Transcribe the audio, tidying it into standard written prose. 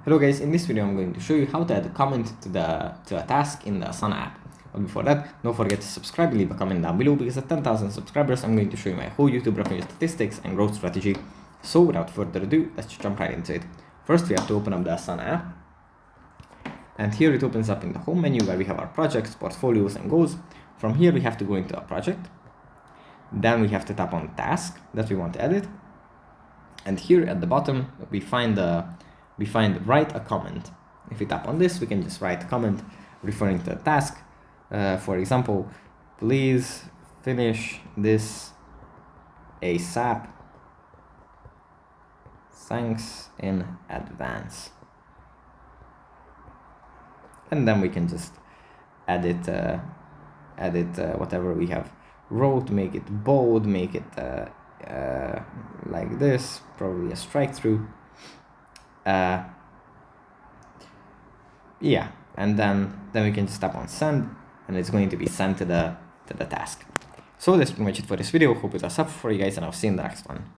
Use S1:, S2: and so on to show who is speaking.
S1: Hello guys, in this video I'm going to show you how to add a comment to a task in the Asana app. But before that, don't forget to subscribe and leave a comment down below, because at 10,000 subscribers I'm going to show you my whole YouTube revenue statistics and growth strategy. So without further ado, let's jump right into it. First we have to open up the Asana app. And here it opens up in the home menu where we have our projects, portfolios and goals. From here we have to go into a project. Then we have to tap on task that we want to edit. And here at the bottom we find write a comment. If we tap on this, we can just write a comment referring to the task. For example, please finish this ASAP. Thanks in advance. And then we can just edit whatever we have wrote, make it bold, make it like this, probably a strike through. Yeah, and then we can just tap on send, and it's going to be sent to the task. So that's pretty much it for this video. Hope it was helpful for you guys, and I'll see you in the next one.